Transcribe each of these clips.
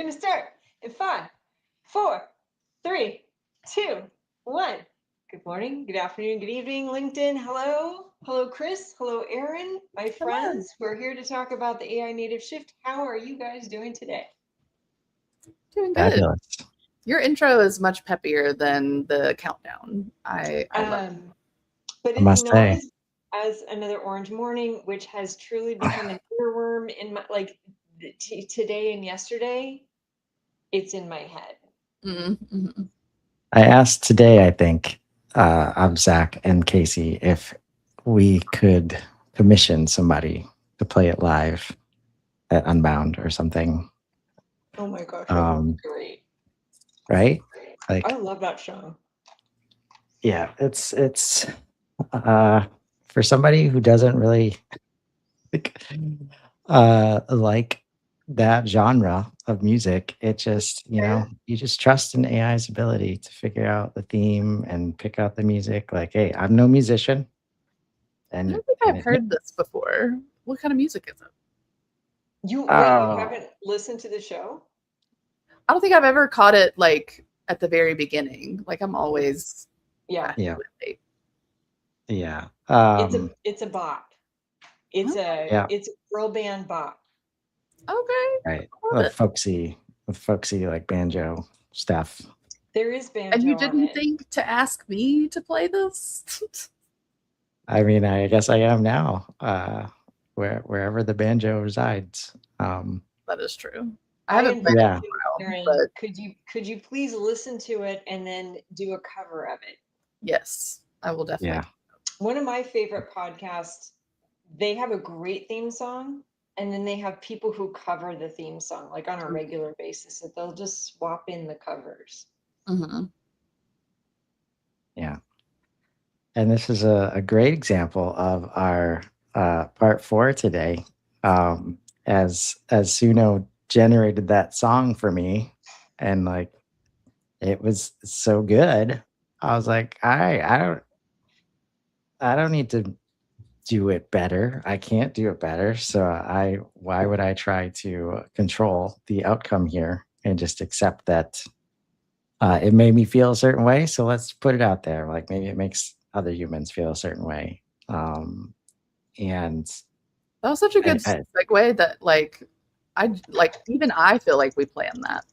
going to start in 5, 4, 3, 2, 1. Good morning, good afternoon, good evening, LinkedIn. Hello. Hello, Chris. Hello, Aaron. My friends, we're here to talk about the AI native shift. How are you guys doing today? Doing good. Fabulous. Your intro is much peppier than the countdown. I love it. But I must it's known say. as Another Orange Morning, which has truly become an earworm in my, like, today and yesterday. It's in my head. Mm-hmm. I asked today, I think, of Zach and Casey if we could commission somebody to play it live at Unbound or something. Oh my gosh, that would be great. Right? Like, I love that show. yeah, it's for somebody who doesn't really like that genre of music, it just, you just trust in AI's ability to figure out the theme and pick out the music. Like, hey, I'm no musician. I don't think I've heard this before. What kind of music is it? You haven't listened to the show? I don't think I've ever caught it like at the very beginning. Like I'm always yeah. It's a bop. It's a girl band bop. Okay. Right. With folksy like banjo stuff. There is banjo. And you didn't think to ask me to play this? I mean, I guess I am now. Wherever the banjo resides. That is true. I haven't played it in a while, but could you please listen to it and then do a cover of it? Yes, I will definitely. Yeah. One of my favorite podcasts, they have a great theme song, and then they have people who cover the theme song like on a regular basis. So they'll just swap in the covers. Mm-hmm. Yeah. And this is a great example of our part 4 today. As Suno generated that song for me, and like it was so good. I was like, I don't need to do it better. I can't do it better. So why would I try to control the outcome here and just accept that it made me feel a certain way? So let's put it out there. Like maybe it makes other humans feel a certain way. And that was such a good segue that even I feel like we planned that.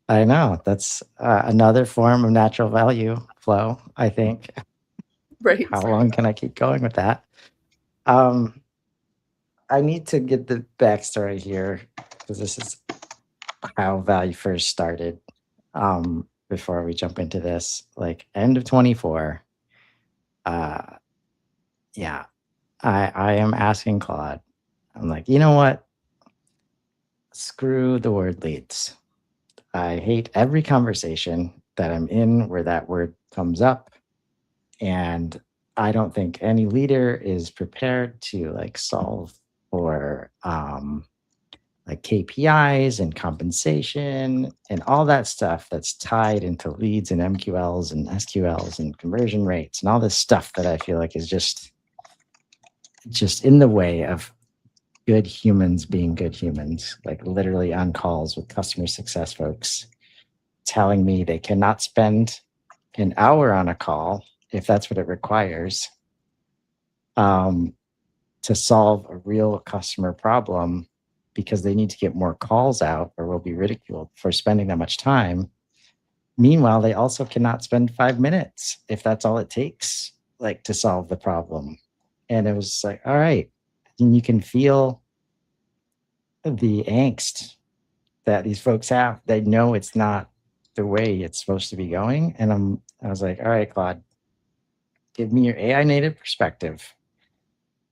I know that's another form of natural value flow, I think. Right. How long can I keep going with that? I need to get the backstory here because this is how value first started. Before we jump into this, like end of 24. Yeah, I am asking Claude. I'm like, you know what? Screw the word leads. I hate every conversation that I'm in where that word comes up. And I don't think any leader is prepared to like solve for like KPIs and compensation and all that stuff that's tied into leads and MQLs and SQLs and conversion rates and all this stuff that I feel like is just in the way of good humans being good humans, like literally on calls with customer success folks telling me they cannot spend an hour on a call if that's what it requires to solve a real customer problem because they need to get more calls out or will be ridiculed for spending that much time. Meanwhile, they also cannot spend 5 minutes if that's all it takes, like to solve the problem. And it was like, all right. And you can feel the angst that these folks have. They know it's not the way it's supposed to be going. And I was like, all right, Claude, give me your AI native perspective.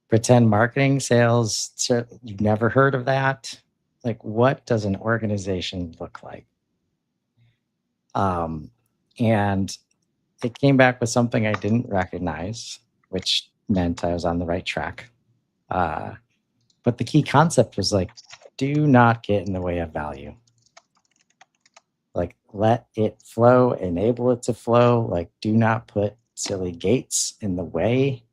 Pretend marketing, sales, you've never heard of that. Like, what does an organization look like? And it came back with something I didn't recognize, which meant I was on the right track. But the key concept was like, do not get in the way of value. Like, let it flow, enable it to flow. Like, do not put silly gates in the way,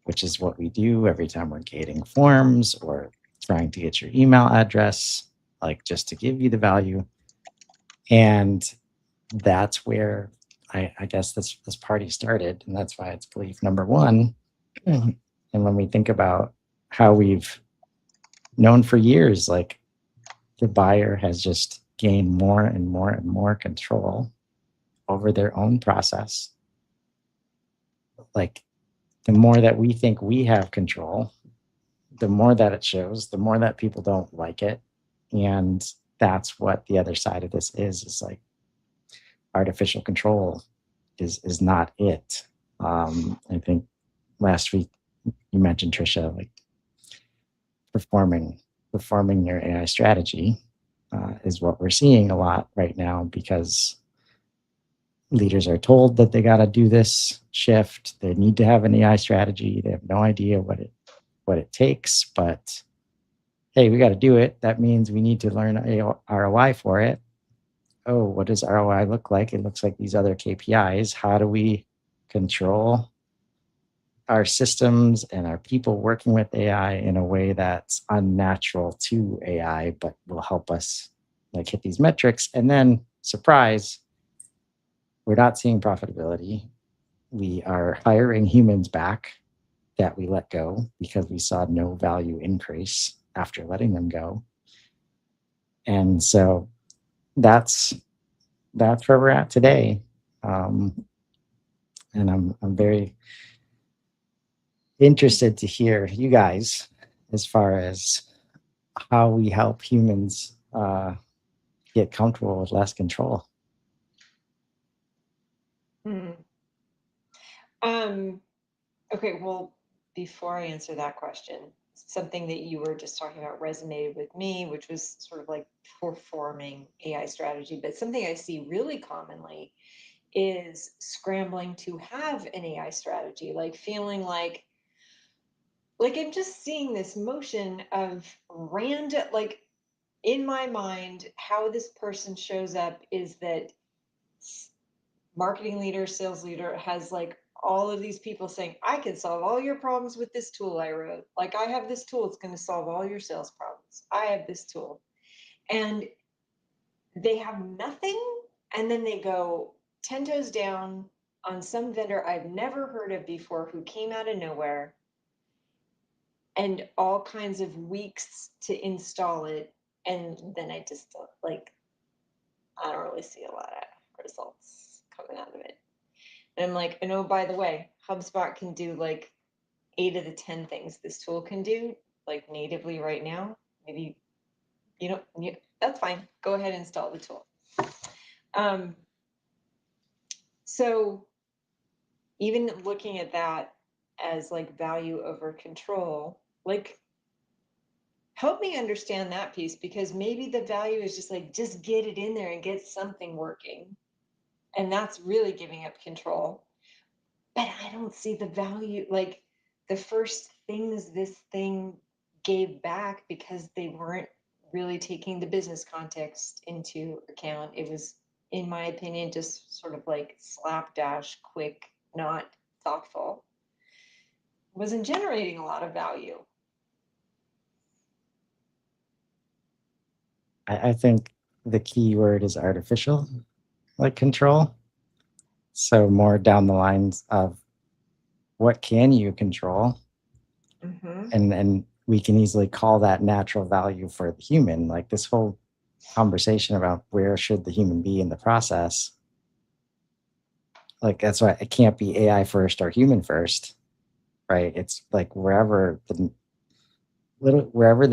which is what we do every time we're gating forms or trying to get your email address. like just to give you the value. And that's where I guess this party started, and that's why it's belief number one. And when we think about how we've known for years, like the buyer has just gained more and more and more control over their own process. Like the more that we think we have control, the more that it shows, the more that people don't like it. And that's what the other side of this is like artificial control is not it. I think last week you mentioned, Trisha, like performing your AI strategy is what we're seeing a lot right now, because leaders are told that they got to do this shift. They need to have an AI strategy. They have no idea what it takes, but hey, we got to do it. That means we need to learn ROI for it. Oh, what does ROI look like? It looks like these other KPIs. How do we control our systems and our people working with AI in a way that's unnatural to AI, but will help us like hit these metrics? And then, surprise, we're not seeing profitability. We are hiring humans back that we let go because we saw no value increase after letting them go. And so that's where we're at today. And I'm very interested to hear you guys as far as how we help humans get comfortable with less control. Okay, well, before I answer that question, something that you were just talking about resonated with me, which was sort of like performing AI strategy. But something I see really commonly is scrambling to have an AI strategy, like feeling like I'm just seeing this motion of random, like in my mind, how this person shows up is that marketing leader, sales leader has like all of these people saying, I can solve all your problems with this tool I wrote. Like, I have this tool, it's going to solve all your sales problems. I have this tool. And they have nothing. And then they go 10 toes down on some vendor I've never heard of before who came out of nowhere, and all kinds of weeks to install it. And then I just like, I don't really see a lot of results coming out of it. And I'm like, and oh, by the way, HubSpot can do like 8 of the 10 things this tool can do, like natively right now. Maybe, that's fine. Go ahead and install the tool. So even looking at that as like value over control, like help me understand that piece, because maybe the value is just like, just get it in there and get something working. And that's really giving up control. But I don't see the value, like the first things this thing gave back, because they weren't really taking the business context into account. It was, in my opinion, just sort of like slapdash, quick, not thoughtful. Wasn't generating a lot of value. I think the key word is artificial, like control. So more down the lines of what can you control? Mm-hmm. And we can easily call that natural value for the human. Like this whole conversation about where should the human be in the process. Like that's why it can't be AI first or human first, right? It's like wherever the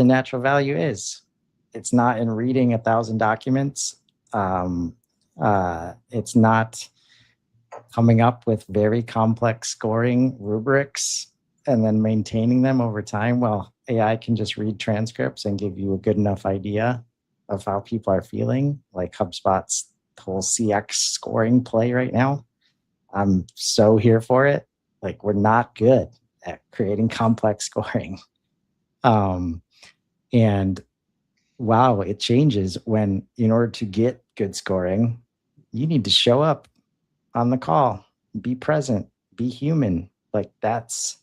natural value is. It's not in reading 1,000 documents. It's not coming up with very complex scoring rubrics and then maintaining them over time. Well, AI can just read transcripts and give you a good enough idea of how people are feeling, like HubSpot's whole CX scoring play right now. I'm so here for it. Like, we're not good at creating complex scoring. And wow, it changes when, in order to get good scoring, you need to show up on the call, be present, be human. Like that's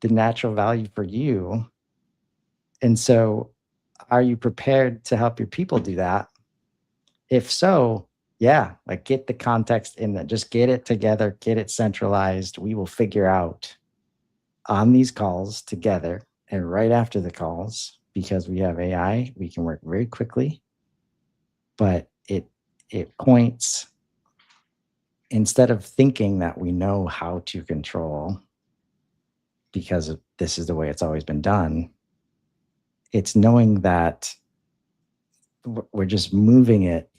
the natural value for you. And so are you prepared to help your people do that? If so, yeah, like get the context in that, just get it together, get it centralized. We will figure out on these calls together and right after the calls, because we have AI, we can work very quickly. But it points, instead of thinking that we know how to control because this is the way it's always been done, it's knowing that we're just moving it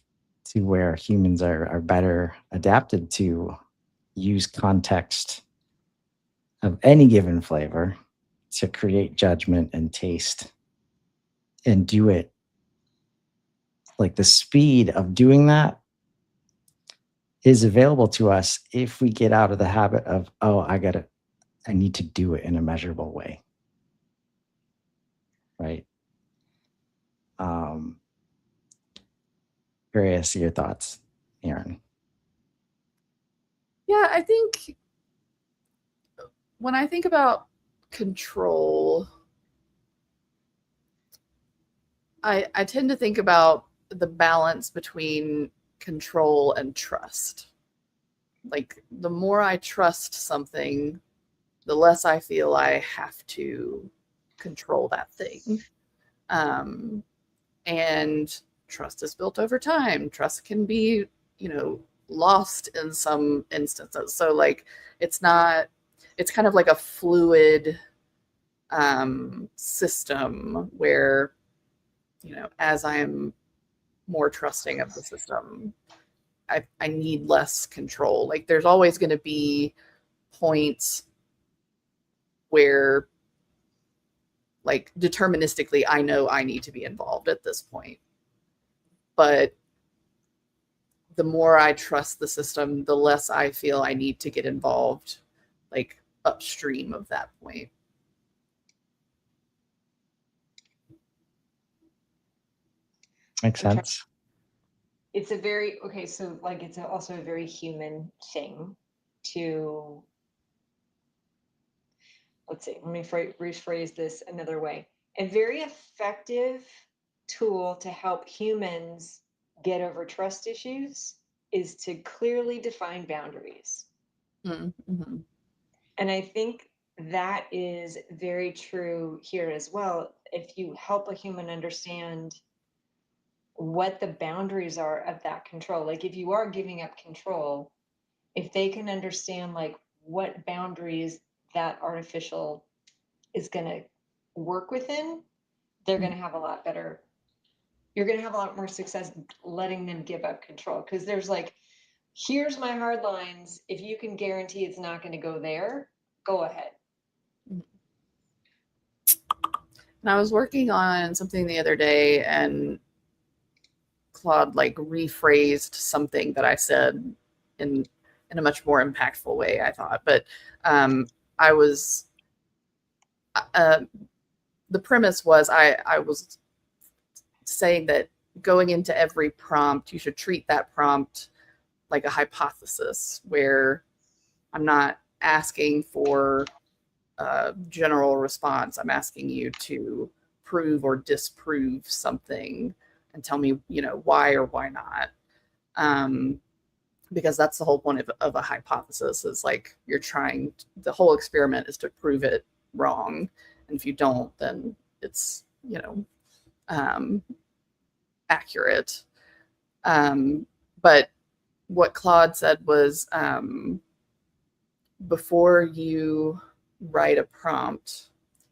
to where humans are better adapted to use context of any given flavor to create judgment and taste and do it. Like the speed of doing that is available to us if we get out of the habit of, oh, I need to do it in a measurable way. Right. Curious your thoughts, Aaron. Yeah, I think when I think about control, I tend to think about the balance between control and trust. Like the more I trust something, the less I feel I have to control that thing. And trust is built over time. Trust can be, lost in some instances. So like it's kind of like a fluid system where, as I'm more trusting of the system, I need less control. Like there's always going to be points where like deterministically I know I need to be involved at this point. But the more I trust the system, the less I feel I need to get involved like upstream of that point. Makes sense. It's it's also a very human thing to, let's see, let me rephrase this another way. A very effective tool to help humans get over trust issues is to clearly define boundaries. Mm-hmm. And I think that is very true here as well. If you help a human understand what the boundaries are of that control, like if you are giving up control, if they can understand like what boundaries that artificial is going to work within, they're going to have a lot better, you're going to have a lot more success letting them give up control. Because there's like, here's my hard lines. If you can guarantee it's not going to go there, go ahead. And I was working on something the other day, and Claude like rephrased something that I said in a much more impactful way, I thought. But I was the premise was I was saying that going into every prompt, you should treat that prompt like a hypothesis, where I'm not asking for a general response. I'm asking you to prove or disprove something and tell me, why or why not. Because that's the whole point of a hypothesis, is like the whole experiment is to prove it wrong. And if you don't, then it's, accurate. But what Claude said was, before you write a prompt,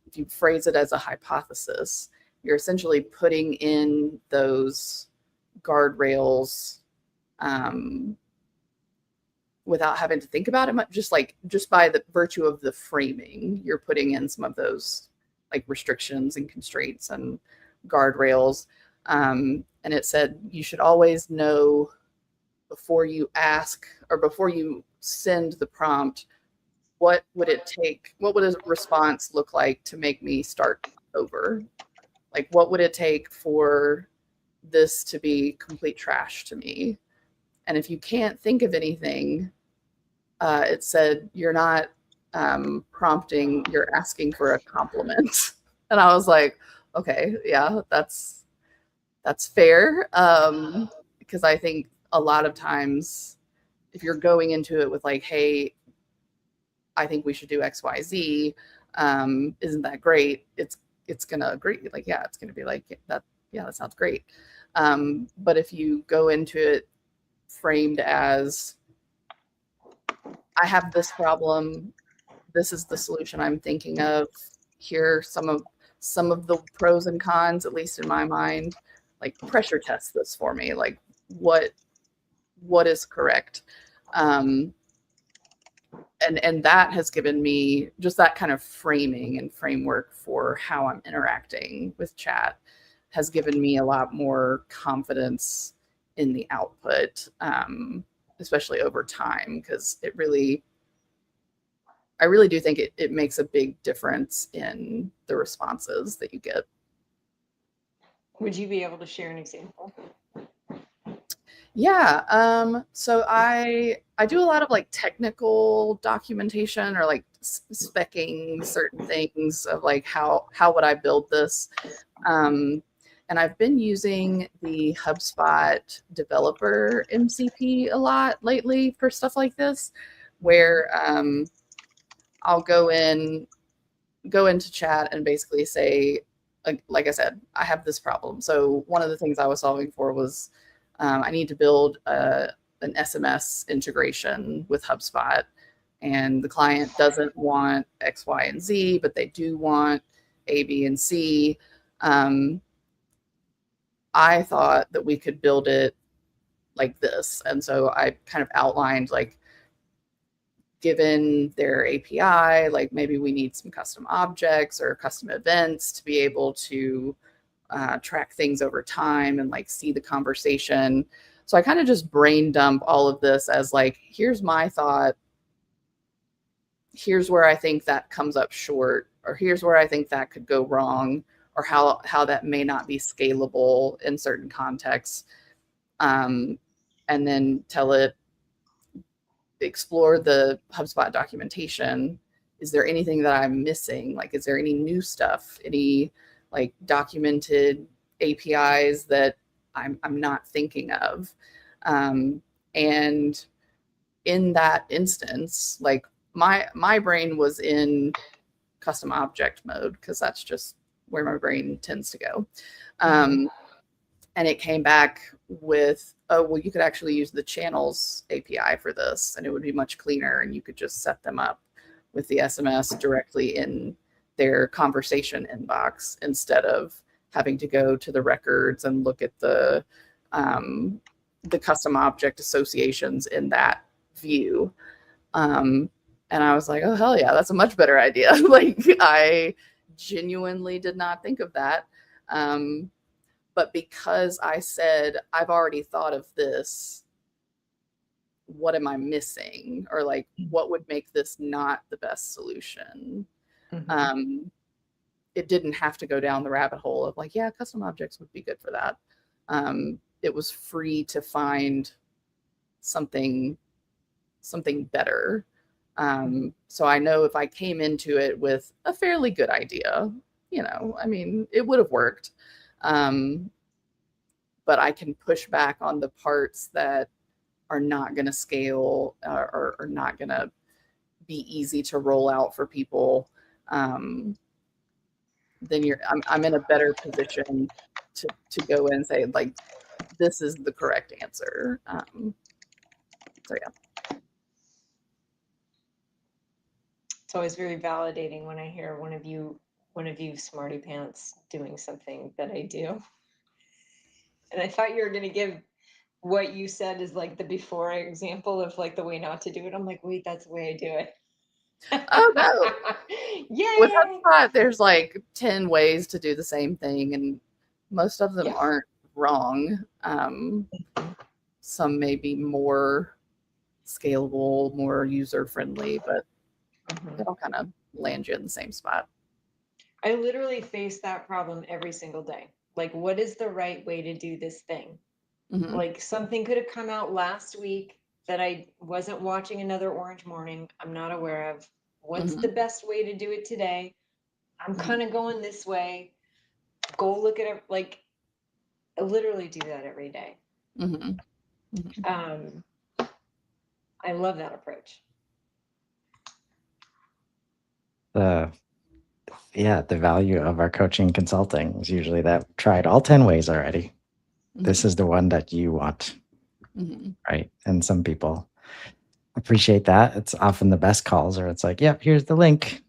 if you phrase it as a hypothesis, you're essentially putting in those guardrails without having to think about it much. Just by the virtue of the framing, you're putting in some of those like restrictions and constraints and guardrails. And it said you should always know before you ask or before you send the prompt, what would it take? What would a response look like to make me start over? Like, what would it take for this to be complete trash to me? And if you can't think of anything, it said you're not prompting, you're asking for a compliment. And I was like, okay, yeah, that's fair. Because I think a lot of times if you're going into it with like, hey, I think we should do XYZ, isn't that great? It's gonna agree. Like, yeah, it's gonna be like that, yeah, that sounds great. But if you go into it framed as I have this problem, this is the solution I'm thinking of, here are some of the pros and cons, at least in my mind, like pressure test this for me, like what is correct. Um, and that has given me just that kind of framing and framework for how I'm interacting with chat has given me a lot more confidence in the output, especially over time, because I really do think it makes a big difference in the responses that you get. Would you be able to share an example? Yeah. So I do a lot of like technical documentation or like specking certain things of like how would I build this. And I've been using the HubSpot developer MCP a lot lately for stuff like this, where I'll go into chat and basically say, like I said, I have this problem. So one of the things I was solving for was I need to build an SMS integration with HubSpot, and the client doesn't want X, Y, and Z, but they do want A, B, and C. I thought that we could build it like this, and so I kind of outlined like, given their API, like maybe we need some custom objects or custom events to be able to track things over time and like see the conversation. So I kind of just brain dump all of this as like, here's my thought. Here's where I think that comes up short, or here's where I think that could go wrong, or how that may not be scalable in certain contexts. And then tell it, explore the HubSpot documentation. Is there anything that I'm missing? Like, is there any new stuff, any like documented APIs that I'm not thinking of? And in that instance, like my brain was in custom object mode because that's just where my brain tends to go. And it came back with, oh, well, you could actually use the channels API for this, and it would be much cleaner, and you could just set them up with the SMS directly in their conversation inbox instead of having to go to the records and look at the custom object associations in that view. And I was like, oh, hell yeah, that's a much better idea. Like, I genuinely did not think of that. But because I said, I've already thought of this, what am I missing? Or like, what would make this not the best solution? It didn't have to go down the rabbit hole of like, yeah, custom objects would be good for that. It was free to find something better. So I know if I came into it with a fairly good idea, I mean, it would have worked. But I can push back on the parts that are not going to scale or not going to be easy to roll out for people. Then I'm in a better position to go in and say, like, this is the correct answer. So yeah. It's always very validating when I hear one of you smarty pants doing something that I do. And I thought you were going to give what you said is like the before example of like the way not to do it. I'm like, wait, that's the way I do it. Oh no. Yay! With HubSpot, there's like 10 ways to do the same thing, and most of them aren't wrong. Some may be more scalable, more user friendly, but they all kind of land you in the same spot. I literally face that problem every single day. Like, what is the right way to do this thing? Like, something could have come out last week that I wasn't watching Another Orange Morning. I'm not aware of. What's the best way to do it today? I'm kind of going this way. Go look at it, like literally do that every day. Mm-hmm. Mm-hmm. I love that approach. The value of our coaching consulting is usually that we've tried all 10 ways already. This is the one that you want. Mm-hmm. Right. And some people appreciate that. It's often the best calls, or it's like, yep, here's the link.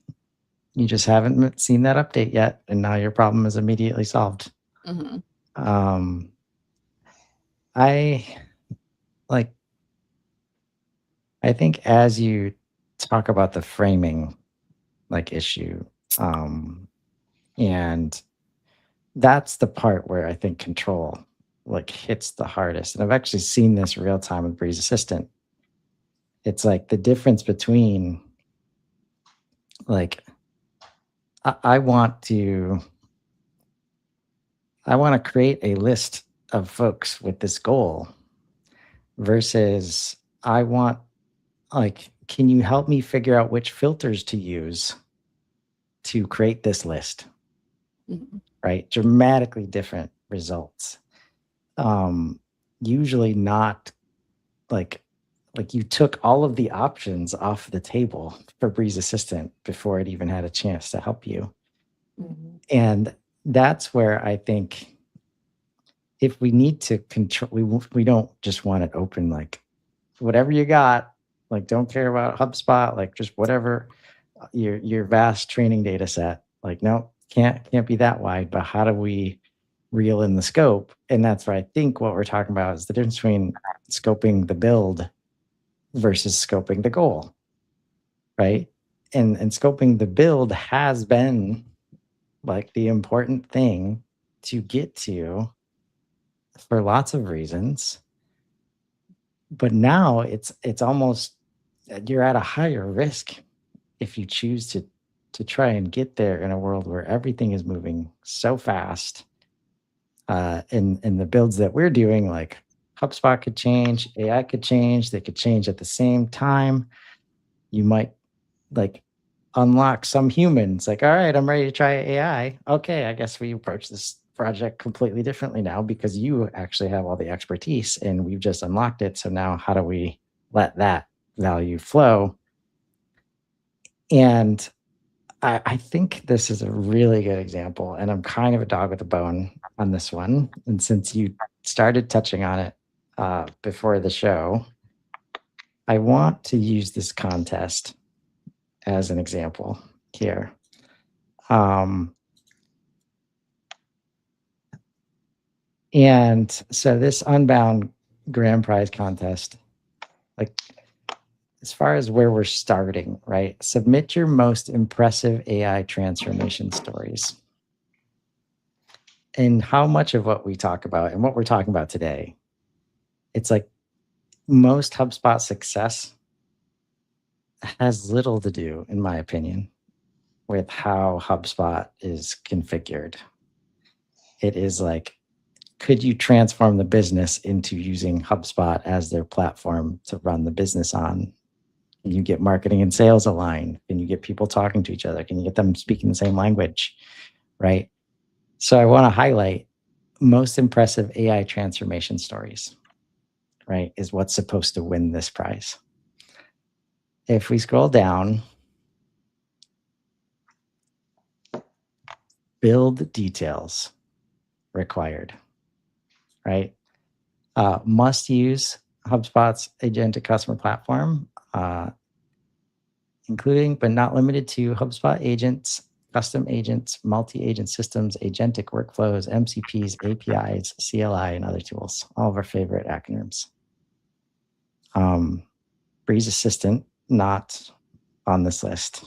You just haven't seen that update yet, and now your problem is immediately solved. Mm-hmm. I think as you talk about the framing like issue, and that's the part where I think control like hits the hardest. And I've actually seen this real time with Breeze Assistant. It's like the difference between like I want to create a list of folks with this goal versus I want, like, can you help me figure out which filters to use to create this list? Mm-hmm. Right? Dramatically different results. Usually not like you took all of the options off the table for Breeze Assistant before it even had a chance to help you. Mm-hmm. And that's where I think if we need to control, we don't just want it open, like whatever you got, like don't care about HubSpot, like just whatever your vast training data set. Like, no, can't be that wide, but how do we reel in the scope? And that's where I think what we're talking about is the difference between scoping the build versus scoping the goal, right? And scoping the build has been like the important thing to get to for lots of reasons. But now it's almost, you're at a higher risk if you choose to try and get there in a world where everything is moving so fast. In the builds that we're doing, like HubSpot could change, AI could change, they could change at the same time. You might like unlock some humans, like, all right, I'm ready to try AI. Okay, I guess we approach this project completely differently now because you actually have all the expertise and we've just unlocked it. So now how do we let that value flow? And I think this is a really good example, and I'm kind of a dog with a bone on this one. And since you started touching on it before the show, I want to use this contest as an example here. And so this Unbound Grand Prize contest, like as far as where we're starting, right? Submit your most impressive AI transformation stories. And how much of what we talk about and what we're talking about today, it's like most HubSpot success has little to do, in my opinion, with how HubSpot is configured. It is like, could you transform the business into using HubSpot as their platform to run the business on? Can you get marketing and sales aligned? Can you get people talking to each other? Can you get them speaking the same language? Right? So I want to highlight most impressive AI transformation stories, right, is what's supposed to win this prize. If we scroll down, build details required, right? Must use HubSpot's agentic customer platform, including but not limited to HubSpot agents, custom agents, multi-agent systems, agentic workflows, MCPs, APIs, CLI, and other tools. All of our favorite acronyms. Breeze Assistant, not on this list.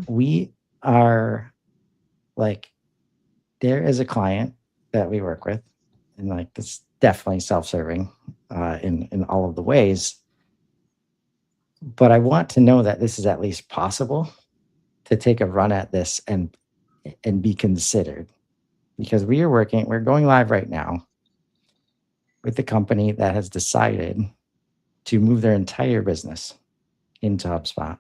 We are like, there is a client that we work with, and like this definitely self-serving in all of the ways. But I want to know that this is at least possible to take a run at this and be considered, because we're going live right now with a company that has decided to move their entire business into HubSpot.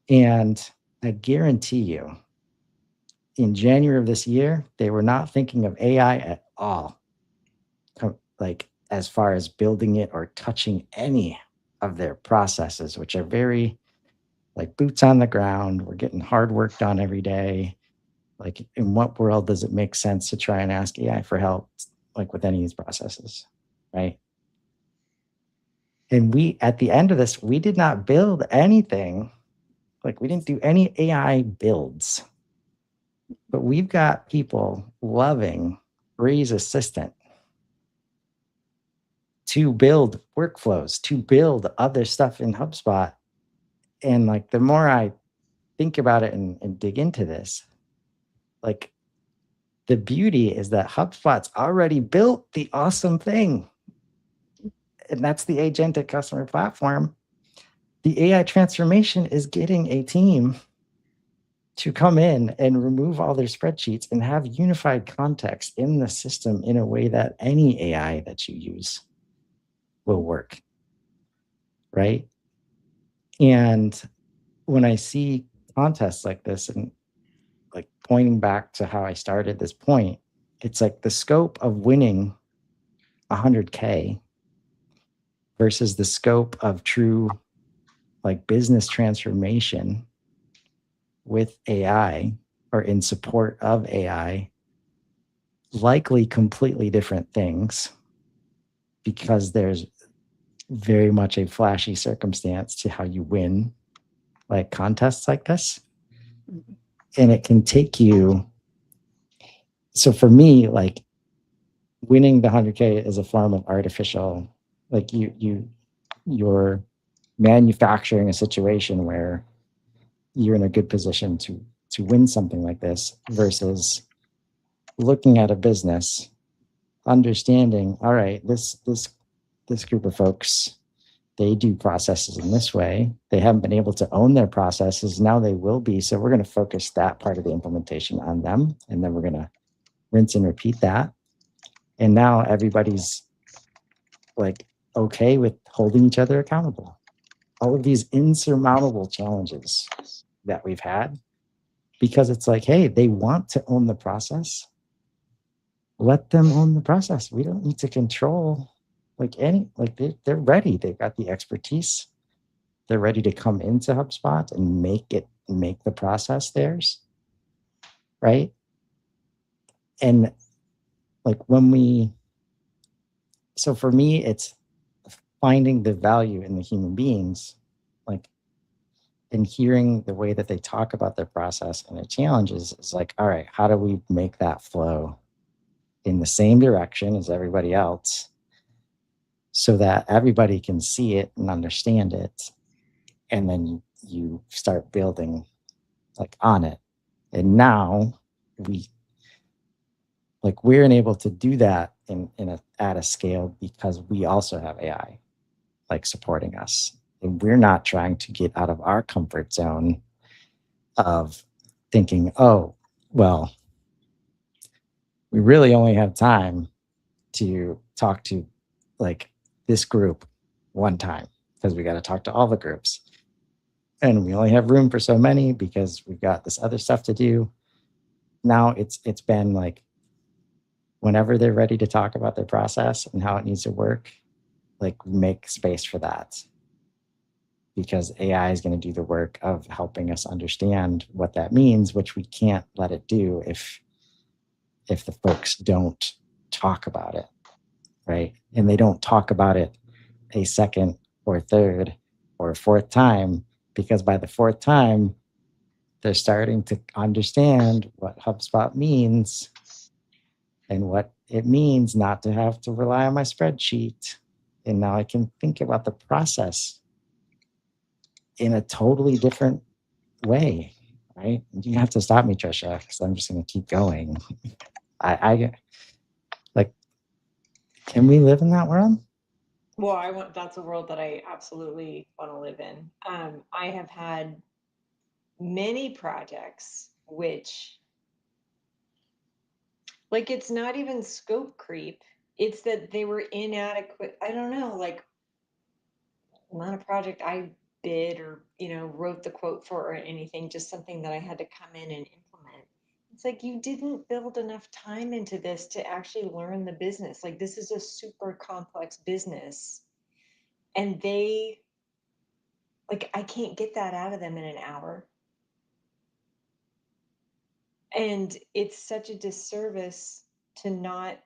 And I guarantee you in January of this year, they were not thinking of AI at all, like as far as building it or touching any of their processes, which are very like boots on the ground. We're getting hard work done every day. Like, in what world does it make sense to try and ask AI for help, like with any of these processes, right? And we, at the end of this, we did not build anything. Like, we didn't do any AI builds, but we've got people loving Breeze Assistant to build workflows, to build other stuff in HubSpot. And like, the more I think about it and dig into this, like, the beauty is that HubSpot's already built the awesome thing. And that's the agentic customer platform. The AI transformation is getting a team to come in and remove all their spreadsheets and have unified context in the system in a way that any AI that you use will work. Right. And when I see contests like this, and like pointing back to how I started this point, it's like the scope of winning 100K versus the scope of true like business transformation with AI or in support of AI, likely completely different things, because there's very much a flashy circumstance to how you win like contests like this. And it can take you. So for me, like, winning the 100K is a form of artificial, like you're manufacturing a situation where you're in a good position to win something like this, versus looking at a business, understanding, all right, this group of folks, they do processes in this way. They haven't been able to own their processes. Now they will be. So we're going to focus that part of the implementation on them. And then we're going to rinse and repeat that. And now everybody's like okay with holding each other accountable. All of these insurmountable challenges that we've had, because it's like, hey, they want to own the process. Let them own the process. We don't need to control they're ready. They've got the expertise. They're ready to come into HubSpot and make the process theirs. Right. And like so for me, it's finding the value in the human beings, like, and hearing the way that they talk about their process and their challenges is like, all right, how do we make that flow in the same direction as everybody else so that everybody can see it and understand it? And then you start building like on it. And now we're able to do that at a scale because we also have AI like supporting us. And we're not trying to get out of our comfort zone of thinking, oh, well, we really only have time to talk to like this group one time because we got to talk to all the groups. And we only have room for so many because we've got this other stuff to do. Now it's been like, whenever they're ready to talk about their process and how it needs to work, like, make space for that, because AI is going to do the work of helping us understand what that means, which we can't let it do if the folks don't talk about it, right? And they don't talk about it a second or third or fourth time, because by the fourth time, they're starting to understand what HubSpot means and what it means not to have to rely on my spreadsheet. And now I can think about the process in a totally different way, right? You have to stop me, Trisha, because I'm just going to keep going. I like, can we live in that world? Well, that's a world that I absolutely want to live in. I have had many projects which, like, it's not even scope creep. It's that they were inadequate. I don't know, like, not a project I bid or, wrote the quote for or anything, just something that I had to come in and implement. It's like you didn't build enough time into this to actually learn the business. Like this is a super complex business. And they like I can't get that out of them in an hour. And it's such a disservice to not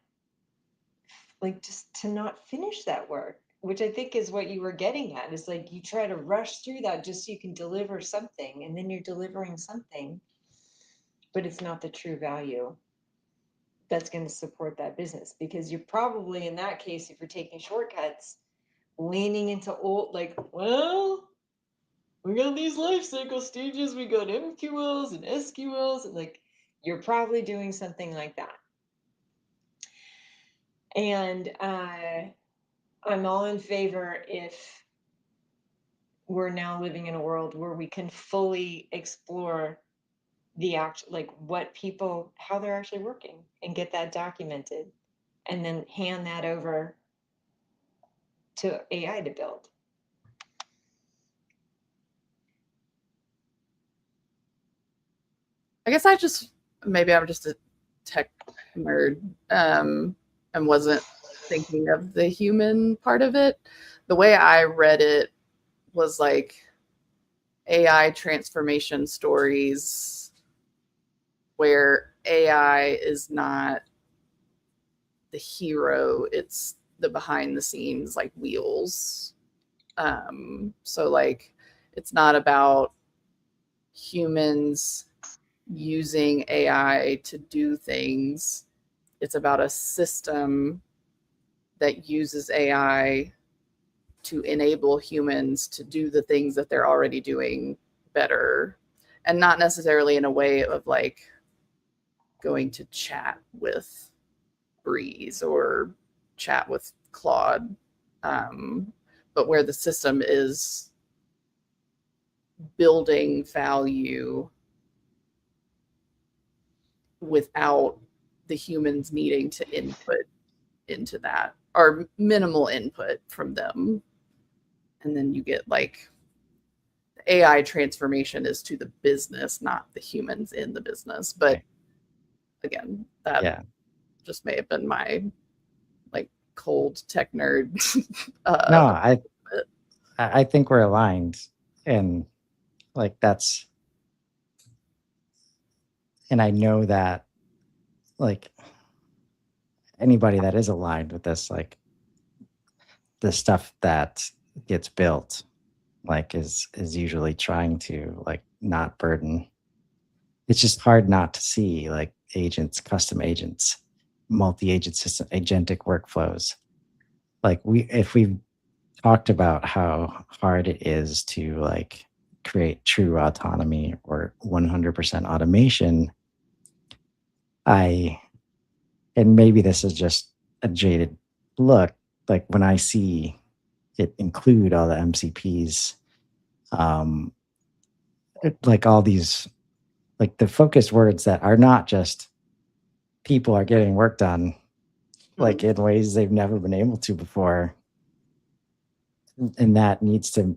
like just to not finish that work, which I think is what you were getting at, is like you try to rush through that just so you can deliver something, and then you're delivering something, but it's not the true value that's going to support that business, because you're probably in that case, if you're taking shortcuts, leaning into old, like, well, we got these life cycle stages, we got MQLs and SQLs, and like you're probably doing something like that. And I'm all in favor if we're now living in a world where we can fully explore the act, like what people, how they're actually working, and get that documented, and then hand that over to AI to build. I guess maybe I'm just a tech nerd, and wasn't thinking of the human part of it. The way I read it was like AI transformation stories where AI is not the hero, it's the behind the scenes like wheels. So like it's not about humans using AI to do things. It's about a system that uses AI to enable humans to do the things that they're already doing better, and not necessarily in a way of like going to chat with Breeze or chat with Claude, but where the system is building value without the humans needing to input into that, or minimal input from them. And then you get like AI transformation is to the business, not the humans in the business. But again, that just may have been my like cold tech nerd. No, I think we're aligned, and like that's, and I know that like anybody that is aligned with this, like the stuff that gets built, like is usually trying to like not burden. It's just hard not to see like agents, custom agents, multi-agent system, agentic workflows. Like if we've talked about how hard it is to like create true autonomy or 100% automation, and maybe this is just a jaded look, like when I see it include all the MCPs, like all these, like the focused words that are not just people are getting work done, like in ways they've never been able to before. And that needs to,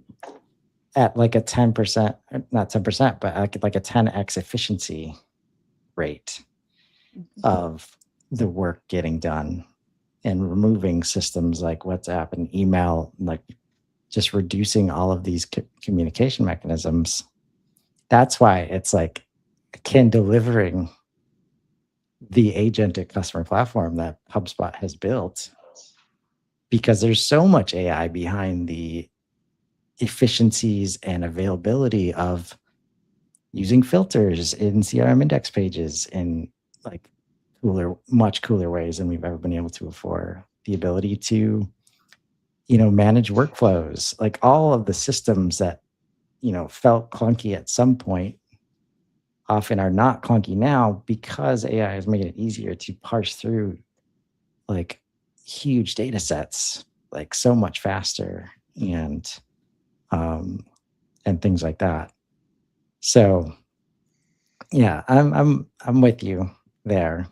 at like a 10%, not 10%, but like a 10x efficiency rate of the work getting done, and removing systems like WhatsApp and email, like just reducing all of these communication mechanisms. That's why it's like akin delivering the agentic customer platform that HubSpot has built, because there's so much AI behind the efficiencies and availability of using filters in CRM index pages in like much cooler ways than we've ever been able to before. The ability to, manage workflows, like all of the systems that, felt clunky at some point often are not clunky now, because AI has made it easier to parse through like huge data sets, like so much faster, and things like that. So yeah, I'm with you there,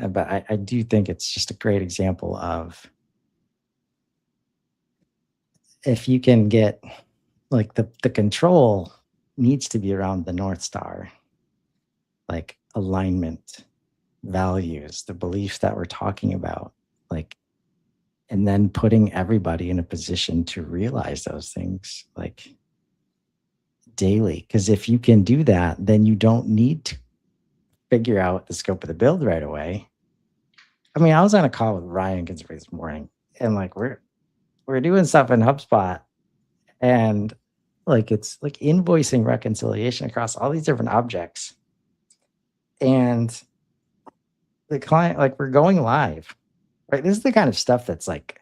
but I do think it's just a great example of, if you can get like the control needs to be around the North Star, like alignment, values, the beliefs that we're talking about, like, and then putting everybody in a position to realize those things like daily. Because if you can do that, then you don't need to figure out the scope of the build right away. I mean, I was on a call with Ryan Ginsberg this morning, and like we're doing stuff in HubSpot, and like it's like invoicing reconciliation across all these different objects, and the client, like, we're going live, right? This is the kind of stuff that's like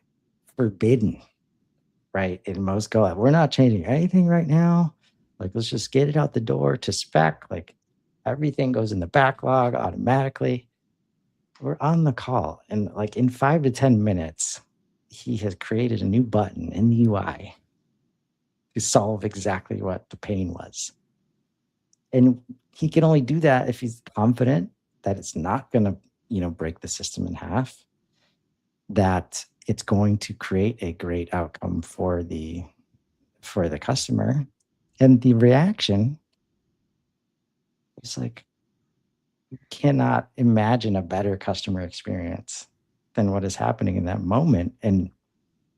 forbidden, right? In most go live, we're not changing anything right now. Like, let's just get it out the door to spec. Like, everything goes in the backlog automatically. We're on the call, and like in 5 to 10 minutes, he has created a new button in the UI to solve exactly what the pain was. And he can only do that if he's confident that it's not going to, break the system in half, that it's going to create a great outcome for the customer. And the reaction is like, you cannot imagine a better customer experience than what is happening in that moment. And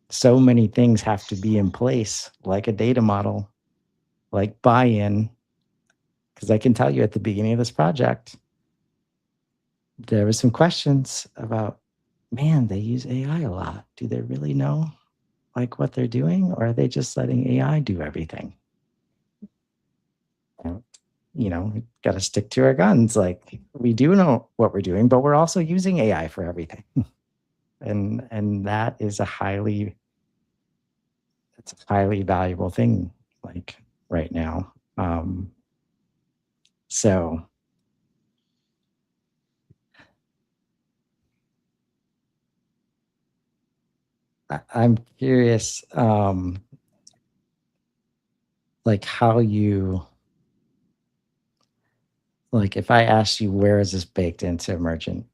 so many things have to be in place, like a data model, like buy-in. Because I can tell you at the beginning of this project, there was some questions about, man, they use AI a lot. Do they really know like what they're doing, or are they just letting AI do everything? And, we got to stick to our guns. Like, we do know what we're doing, but we're also using AI for everything. and that is a highly valuable thing, like, right now. So I'm curious, like, how you, like, if I asked you, where is this baked into Emergent,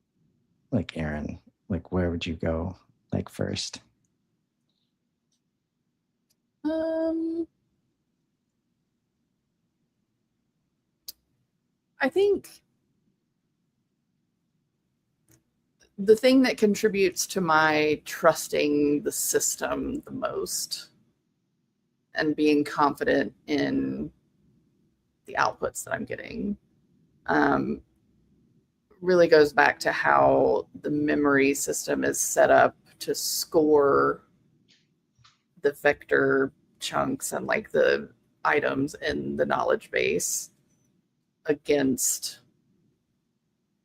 like, Aaron, like, where would you go, like, first? I think the thing that contributes to my trusting the system the most and being confident in the outputs that I'm getting really goes back to how the memory system is set up to score the vector chunks and like the items in the knowledge base against,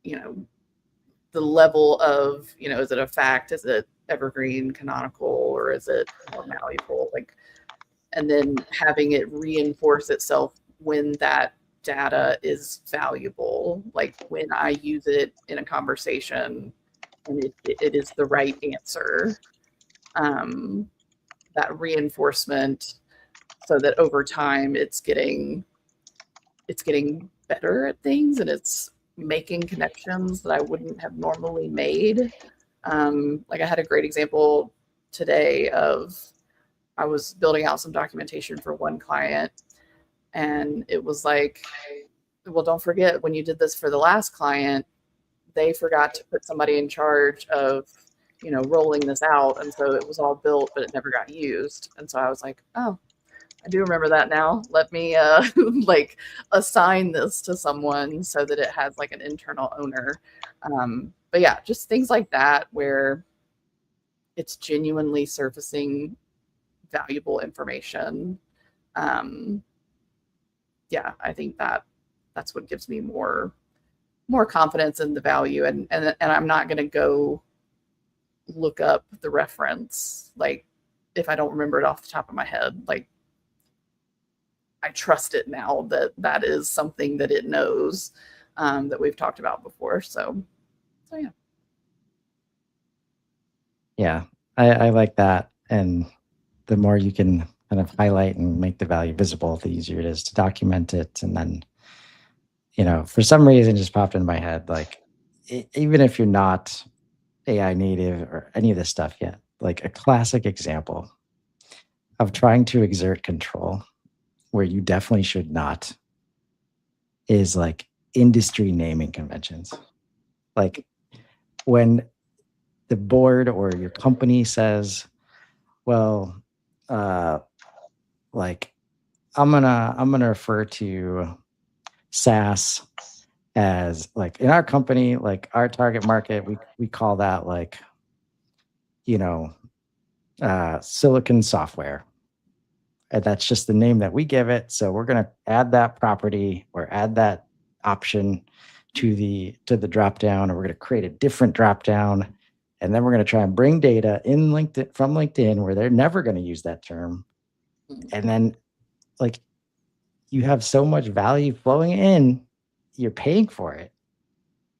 the level of, is it a fact? Is it evergreen, canonical, or is it more malleable? Like, and then having it reinforce itself when that data is valuable, like when I use it in a conversation and it is the right answer. That reinforcement, so that over time it's getting better at things, and it's making connections that I wouldn't have normally made. Like, I had a great example today of, I was building out some documentation for one client, and it was like, well, don't forget, when you did this for the last client, they forgot to put somebody in charge of, rolling this out. And so it was all built, but it never got used. And so I was like, oh, I do remember that now. Let me like assign this to someone so that it has like an internal owner. But yeah, just things like that where it's genuinely surfacing valuable information. Yeah, I think that's what gives me more confidence in the value, and I'm not going to go look up the reference, like, if I don't remember it off the top of my head. Like, I trust it now that is something that it knows, that we've talked about before. So yeah. Yeah, I like that. And the more you can kind of highlight and make the value visible, the easier it is to document it. And then, for some reason, it just popped into my head, like, even if you're not AI native or any of this stuff yet, like, a classic example of trying to exert control where you definitely should not is like industry naming conventions. Like when the board or your company says, well, like I'm gonna refer to SaaS as, like, in our company, like our target market, we call that, like, silicon software. And that's just the name that we give it. So we're going to add that property or add that option to the drop down, or we're going to create a different drop down. And then we're going to try and bring data in LinkedIn from LinkedIn where they're never going to use that term. And then, like, you have so much value flowing in, you're paying for it.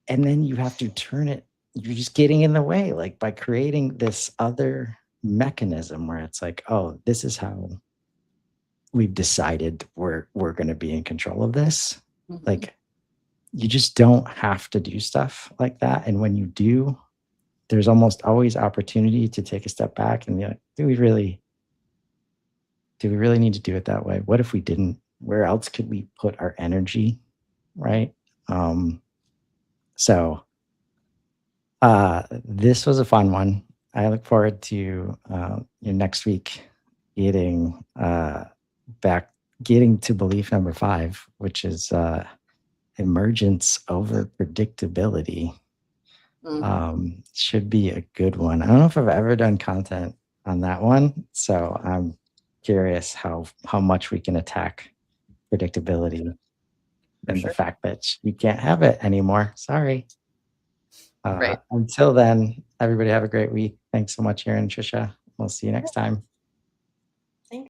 And then you have to turn it, you're just getting in the way, like by creating this other mechanism where it's like, oh, this is how we've decided we're going to be in control of this. Like, you just don't have to do stuff like that. And when you do, there's almost always opportunity to take a step back and be like, do we really need to do it that way? What if we didn't? Where else could we put our energy? Right. So this was a fun one. I look forward to next week getting to belief number 5, which is emergence over predictability. Should be a good one. I don't know if I've ever done content on that one, so I'm curious how much we can attack predictability and the fact that you can't have it anymore. Sorry. Right. Until then, everybody have a great week. Thanks so much, Aaron and Trisha. We'll see you next time.